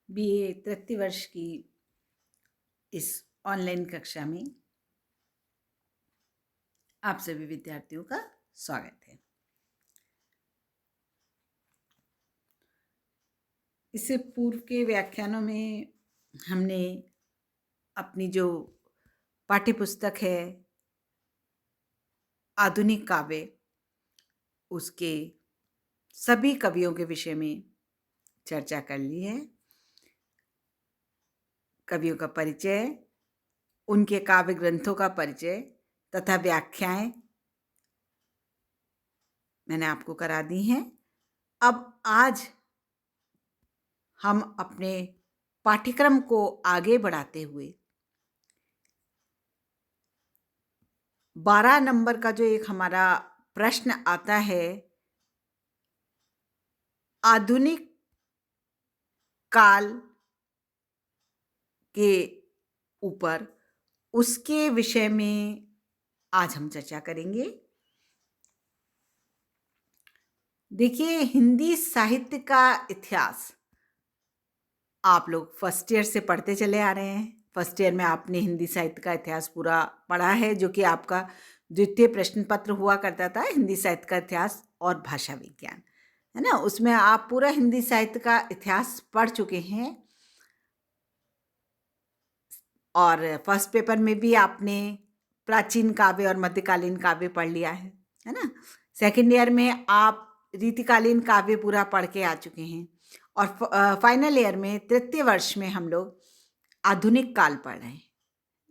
BA तृतीय वर्ष की इस ऑनलाइन कक्षा में आप सभी विद्यार्थियों का स्वागत है। इससे पूर्व के व्याख्यानों में हमने अपनी जो पाठ्यपुस्तक है आधुनिक काव्य, उसके सभी कवियों के विषय में चर्चा कर ली है। कवियों का परिचय, उनके काव्य ग्रंथों का परिचय तथा व्याख्याएं मैंने आपको करा दी हैं। अब आज हम अपने पाठ्यक्रम को आगे बढ़ाते हुए 12 नंबर का जो एक हमारा प्रश्न आता है, आधुनिक काल के ऊपर, उसके विषय में आज हम चर्चा करेंगे। देखिए, हिंदी साहित्य का इतिहास आप लोग फर्स्ट ईयर से पढ़ते चले आ रहे हैं। फर्स्ट ईयर में आपने हिंदी साहित्य का इतिहास पूरा पढ़ा है, जो कि आपका द्वितीय प्रश्न पत्र हुआ करता था, हिंदी साहित्य का इतिहास और भाषा विज्ञान, है ना। उसमें आप पूरा हिंदी साहित्य का इतिहास पढ़ चुके हैं और फर्स्ट पेपर में भी आपने प्राचीन काव्य और मध्यकालीन काव्य पढ़ लिया है ना। सेकेंड ईयर में आप रीतिकालीन काव्य पूरा पढ़ के आ चुके हैं और फाइनल ईयर में तृतीय वर्ष में हम लोग आधुनिक काल पढ़ रहे हैं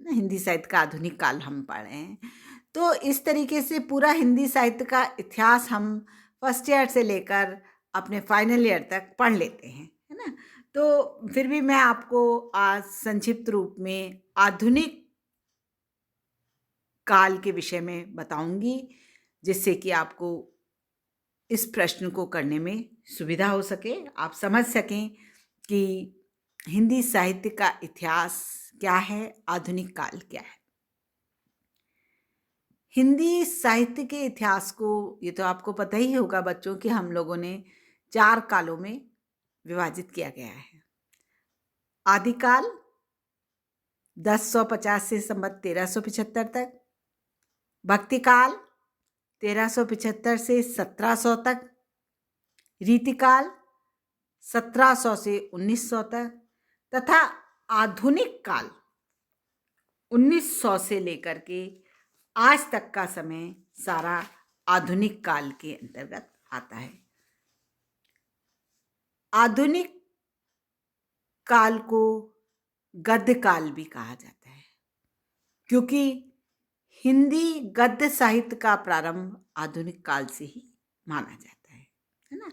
ना। हिंदी साहित्य का आधुनिक काल हम पढ़ रहे हैं। तो इस तरीके से पूरा हिंदी साहित्य का इतिहास हम फर्स्ट ईयर से लेकर अपने फाइनल ईयर तक पढ़ लेते हैं, है ना। तो फिर भी मैं आपको आज संक्षिप्त रूप में आधुनिक काल के विषय में बताऊंगी, जिससे कि आपको इस प्रश्न को करने में सुविधा हो सके, आप समझ सकें कि हिंदी साहित्य का इतिहास क्या है, आधुनिक काल क्या है। हिंदी साहित्य के इतिहास को, ये तो आपको पता ही होगा बच्चों, कि हम लोगों ने 4 कालों में विभाजित किया गया है। आदिकाल 1050 से संवत 1375 तक, भक्तिकाल 1375 से 1700 तक, रीतिकाल 1700 से 1900 तक तथा आधुनिक काल 1900 से लेकर के आज तक का समय सारा आधुनिक काल के अंतर्गत आता है। आधुनिक काल को गद्य काल भी कहा जाता है, क्योंकि हिंदी गद्य साहित्य का प्रारंभ आधुनिक काल से ही माना जाता है ना।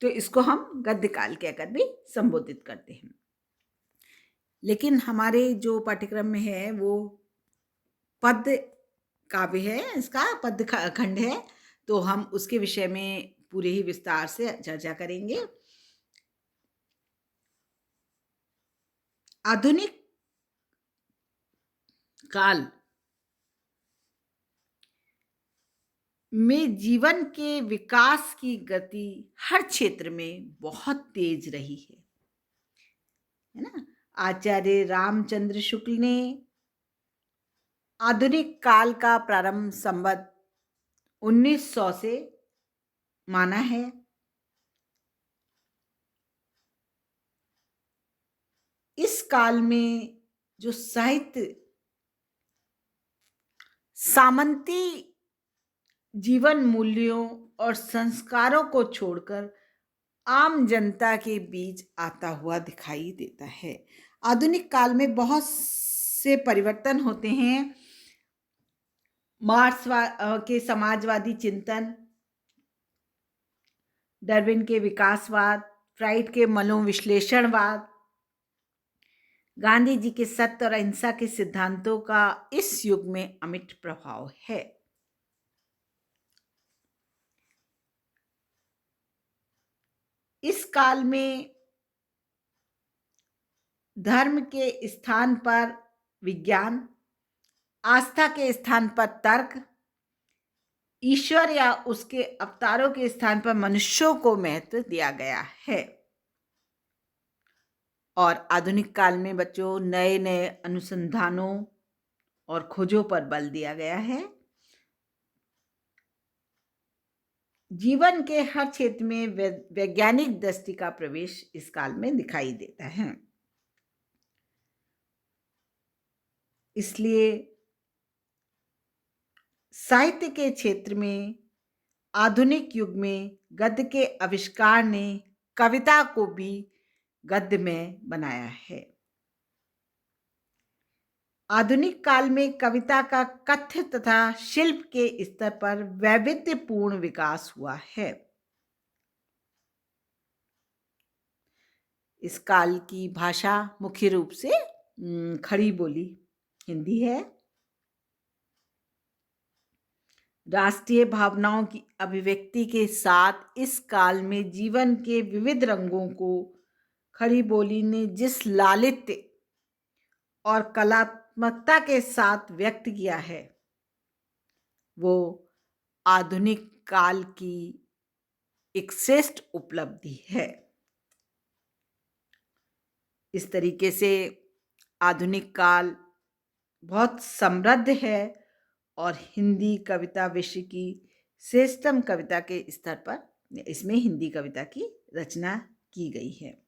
तो इसको हम गद्य काल कहकर भी संबोधित करते हैं। लेकिन हमारे जो पाठ्यक्रम में है वो पद्य काव्य है, इसका पद्य खंड है, तो हम उसके विषय में पूरे ही विस्तार से चर्चा करेंगे। आधुनिक काल में जीवन के विकास की गति हर क्षेत्र में बहुत तेज रही है ना। आचार्य रामचंद्र शुक्ल ने आधुनिक काल का प्रारंभ संवत 1900 से माना है। इस काल में जो साहित्य सामंती जीवन मूल्यों और संस्कारों को छोड़कर आम जनता के बीच आता हुआ दिखाई देता है। आधुनिक काल में बहुत से परिवर्तन होते हैं। मार्क्स के समाजवादी चिंतन, डार्विन के विकासवाद, फ्राइड के मनोविश्लेषणवाद, गांधी जी के सत्य और अहिंसा के सिद्धांतों का इस युग में अमिट प्रभाव है। इस काल में धर्म के स्थान पर विज्ञान, आस्था के स्थान पर तर्क, ईश्वर या उसके अवतारों के स्थान पर मनुष्यों को महत्व दिया गया है। और आधुनिक काल में बच्चों नए नए अनुसंधानों और खोजों पर बल दिया गया है। जीवन के हर क्षेत्र में वैज्ञानिक दृष्टि का प्रवेश इस काल में दिखाई देता है। इसलिए साहित्य के क्षेत्र में आधुनिक युग में गद्य के आविष्कार ने कविता को भी गद्य में बनाया है। आधुनिक काल में कविता का कथ्य तथा शिल्प के स्तर पर वैविध्यपूर्ण विकास हुआ है। इस काल की भाषा मुख्य रूप से खड़ी बोली हिंदी है। राष्ट्रीय भावनाओं की अभिव्यक्ति के साथ इस काल में जीवन के विविध रंगों को खड़ी बोली ने जिस लालित्य और कलात्मकता के साथ व्यक्त किया है, वो आधुनिक काल की एक श्रेष्ठ उपलब्धि है। इस तरीके से आधुनिक काल बहुत समृद्ध है और हिंदी कविता विश्व की श्रेष्ठतम कविता के स्तर पर इसमें हिंदी कविता की रचना की गई है।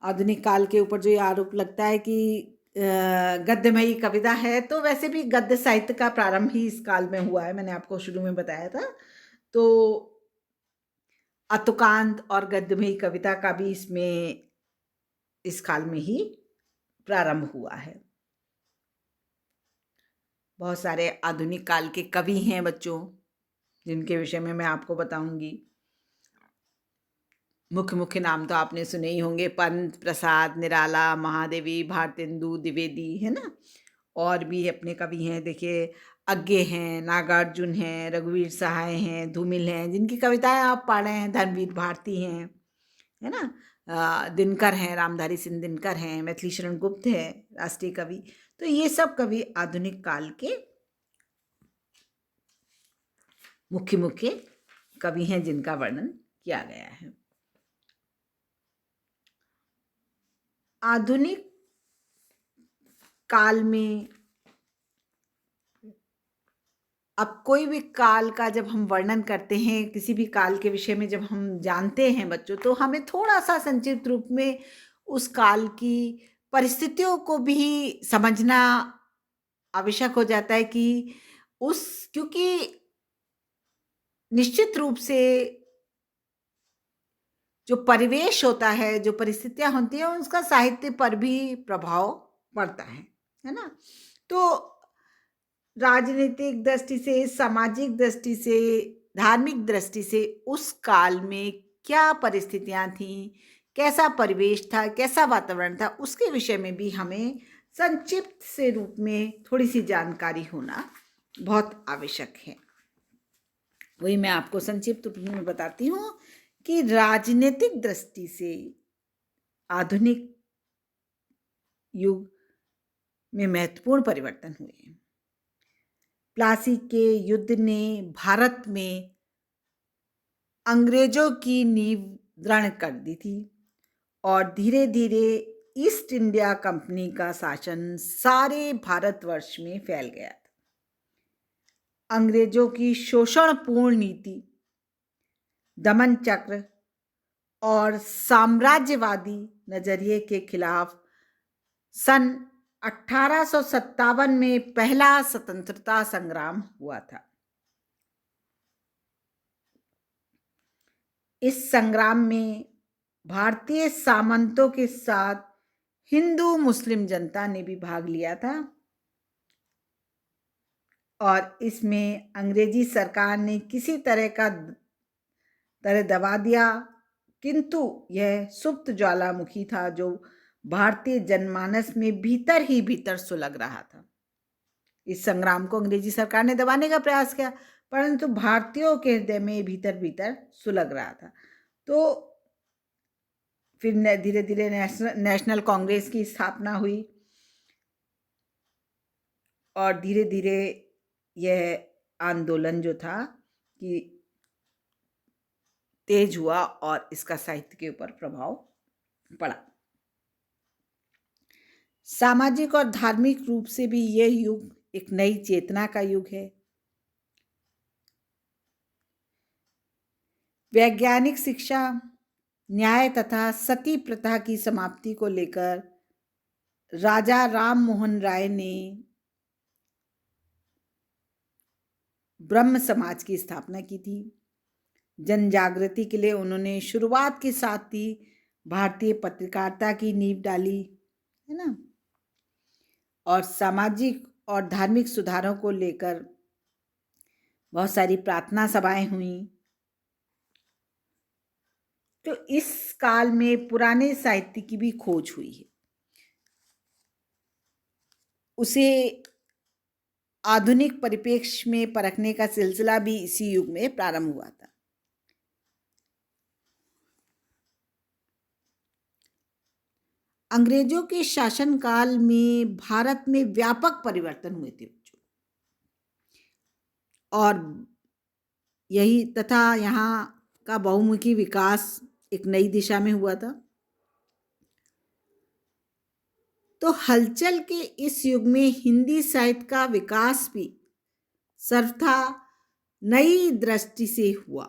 आधुनिक काल के ऊपर जो ये आरोप लगता है कि गद्यमयी कविता है, तो वैसे भी गद्य साहित्य का प्रारंभ ही इस काल में हुआ है। मैंने आपको शुरू में बताया था। तो अतुकांत और गद्यमयी कविता का भी इसमें इस काल में ही प्रारंभ हुआ है। बहुत सारे आधुनिक काल के कवि हैं बच्चों, जिनके विषय में मैं आपको बताऊंगी। मुख्य मुख्य नाम तो आपने सुने ही होंगे, पंत, प्रसाद, निराला, महादेवी, भारतेंदु द्विवेदी, है ना। और भी अपने कवि हैं, देखिए अज्ञे हैं, नागार्जुन हैं, रघुवीर सहाय हैं, धूमिल हैं, जिनकी कविताएं आप पढ़ रहे हैं। धर्मवीर भारती हैं, है ना। दिनकर हैं, रामधारी सिंह दिनकर हैं, मैथिली शरण गुप्त है राष्ट्रीय कवि। तो ये सब कवि आधुनिक काल के मुख्य मुख्य कवि हैं जिनका वर्णन किया गया है। आधुनिक काल में अब कोई भी काल का जब हम वर्णन करते हैं, किसी भी काल के विषय में जब हम जानते हैं बच्चों, तो हमें थोड़ा सा संक्षिप्त रूप में उस काल की परिस्थितियों को भी समझना आवश्यक हो जाता है कि क्योंकि निश्चित रूप से जो परिवेश होता है, जो परिस्थितियां होती हैं, उसका साहित्य पर भी प्रभाव पड़ता है ना। तो राजनीतिक दृष्टि से, सामाजिक दृष्टि से, धार्मिक दृष्टि से उस काल में क्या परिस्थितियां थीं, कैसा परिवेश था, कैसा वातावरण था, उसके विषय में भी हमें संक्षिप्त से रूप में थोड़ी सी जानकारी होना बहुत आवश्यक है। वही मैं आपको संक्षिप्त रूप में बताती हूँ कि राजनीतिक दृष्टि से आधुनिक युग में महत्वपूर्ण परिवर्तन हुए हैं। प्लासी के युद्ध ने भारत में अंग्रेजों की नींव दृढ़ कर दी थी और धीरे धीरे ईस्ट इंडिया कंपनी का शासन सारे भारतवर्ष में फैल गया था। अंग्रेजों की शोषणपूर्ण नीति, दमन चक्र और साम्राज्यवादी नजरिए के खिलाफ सन 1857 में पहला स्वतंत्रता संग्राम हुआ था। इस संग्राम में भारतीय सामंतों के साथ हिंदू मुस्लिम जनता ने भी भाग लिया था और इसमें अंग्रेजी सरकार ने किसी तरह दबा दिया, किंतु यह सुप्त ज्वालामुखी था जो भारतीय जनमानस में भीतर ही भीतर सुलग रहा था। इस संग्राम को अंग्रेजी सरकार ने दबाने का प्रयास किया, परंतु भारतीयों के हृदय में भीतर भीतर सुलग रहा था। तो फिर धीरे धीरे नेशनल कांग्रेस की स्थापना हुई और धीरे धीरे यह आंदोलन जो था कि तेज हुआ और इसका साहित्य के ऊपर प्रभाव पड़ा। सामाजिक और धार्मिक रूप से भी यह युग एक नई चेतना का युग है। वैज्ञानिक शिक्षा, न्याय तथा सती प्रथा की समाप्ति को लेकर राजा राम मोहन राय ने ब्रह्म समाज की स्थापना की थी। जन जागृति के लिए उन्होंने शुरुआत के साथ ही भारतीय पत्रकारिता की नींव डाली, है ना, और सामाजिक और धार्मिक सुधारों को लेकर बहुत सारी प्रार्थना सभाएं हुई। तो इस काल में पुराने साहित्य की भी खोज हुई है, उसे आधुनिक परिप्रेक्ष्य में परखने का सिलसिला भी इसी युग में प्रारंभ हुआ था। अंग्रेजों के शासनकाल में भारत में व्यापक परिवर्तन हुए थे और यही तथा यहाँ का बहुमुखी विकास एक नई दिशा में हुआ था। तो हलचल के इस युग में हिंदी साहित्य का विकास भी सर्वथा नई दृष्टि से हुआ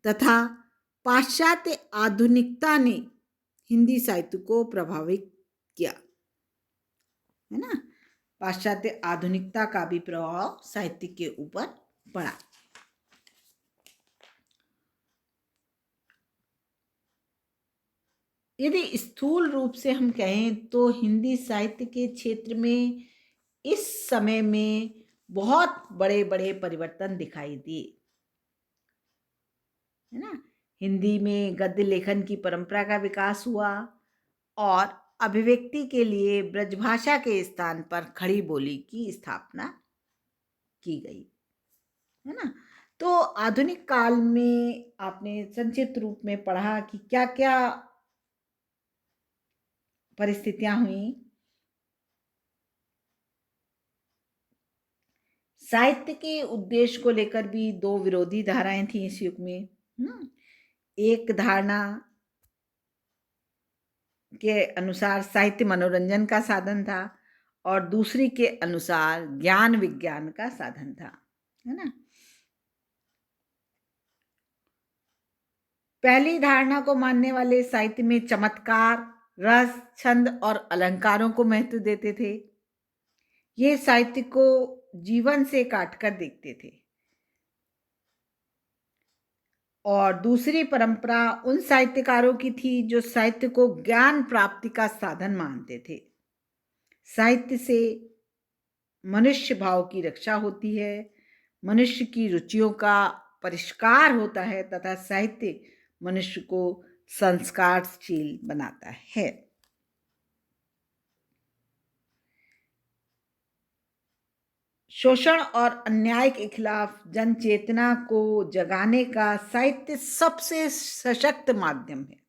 तथा पाश्चात्य आधुनिकता ने हिंदी साहित्य को प्रभावित किया, है ना। पाश्चात्य आधुनिकता का भी प्रभाव साहित्य के ऊपर पड़ा। यदि स्थूल रूप से हम कहें तो हिंदी साहित्य के क्षेत्र में इस समय में बहुत बड़े बड़े परिवर्तन दिखाई दिए, है ना। हिंदी में गद्य लेखन की परंपरा का विकास हुआ और अभिव्यक्ति के लिए ब्रजभाषा के स्थान पर खड़ी बोली की स्थापना की गई, है ना। तो आधुनिक काल में आपने संक्षिप्त रूप में पढ़ा कि क्या क्या परिस्थितियां हुई। साहित्य के उद्देश्य को लेकर भी दो विरोधी धाराएं थी इस युग में। एक धारणा के अनुसार साहित्य मनोरंजन का साधन था और दूसरी के अनुसार ज्ञान विज्ञान का साधन था, है ना। पहली धारणा को मानने वाले साहित्य में चमत्कार, रस, छंद और अलंकारों को महत्व देते थे। ये साहित्य को जीवन से काटकर देखते थे। और दूसरी परंपरा उन साहित्यकारों की थी जो साहित्य को ज्ञान प्राप्ति का साधन मानते थे। साहित्य से मनुष्य भाव की रक्षा होती है, मनुष्य की रुचियों का परिष्कार होता है तथा साहित्य मनुष्य को संस्कारशील बनाता है। शोषण और अन्याय के खिलाफ जन चेतना को जगाने का साहित्य सबसे सशक्त माध्यम है।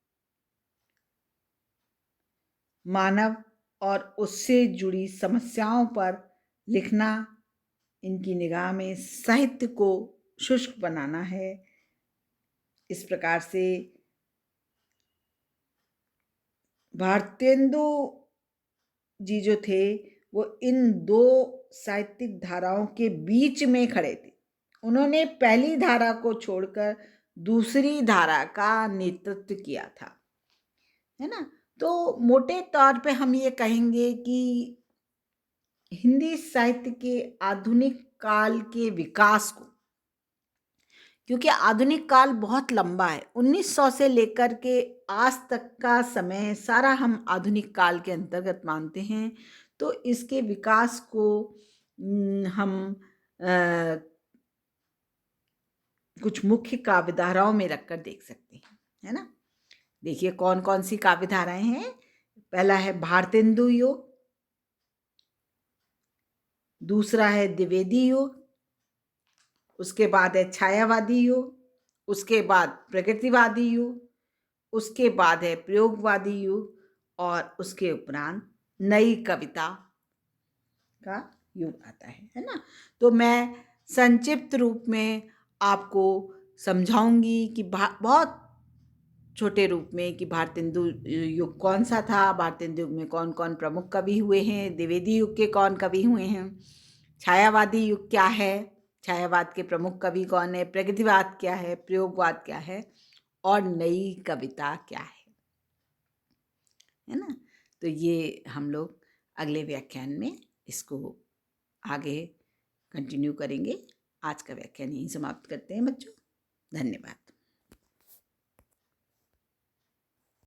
मानव और उससे जुड़ी समस्याओं पर लिखना इनकी निगाह में साहित्य को शुष्क बनाना है। इस प्रकार से भारतेंदु जी जो थे वो इन दो साहित्यिक धाराओं के बीच में खड़े थे। उन्होंने पहली धारा को छोड़कर दूसरी धारा का नेतृत्व किया था, है ना। तो मोटे तौर पे हम ये कहेंगे कि हिंदी साहित्य के आधुनिक काल के विकास को, क्योंकि आधुनिक काल बहुत लंबा है, 1900 से लेकर के आज तक का समय सारा हम आधुनिक काल के अंतर्गत मानते हैं। तो इसके विकास को हम कुछ मुख्य काव्य धाराओं में रखकर देख सकते हैं, है ना। देखिए कौन कौन सी काव्य धाराएं हैं। पहला है भारतेंदु योग, दूसरा है द्विवेदी योग, उसके बाद है छायावादी युग, उसके बाद प्रगतिवादी युग, उसके बाद है प्रयोगवादी युग और उसके उपरांत नई कविता का युग आता है ना। तो मैं संक्षिप्त रूप में आपको समझाऊंगी कि बहुत छोटे रूप में कि भारतेंदु युग कौन सा था, भारतेंदु युग में कौन कौन प्रमुख कवि हुए हैं, द्विवेदी युग के कौन कवि हुए हैं, छायावादी युग क्या है, छायावाद के प्रमुख कवि कौन है, प्रगतिवाद क्या है, प्रयोगवाद क्या है और नई कविता क्या है ना। तो ये हम लोग अगले व्याख्यान में इसको आगे कंटिन्यू करेंगे। आज का व्याख्यान यहीं समाप्त करते हैं बच्चों। धन्यवाद।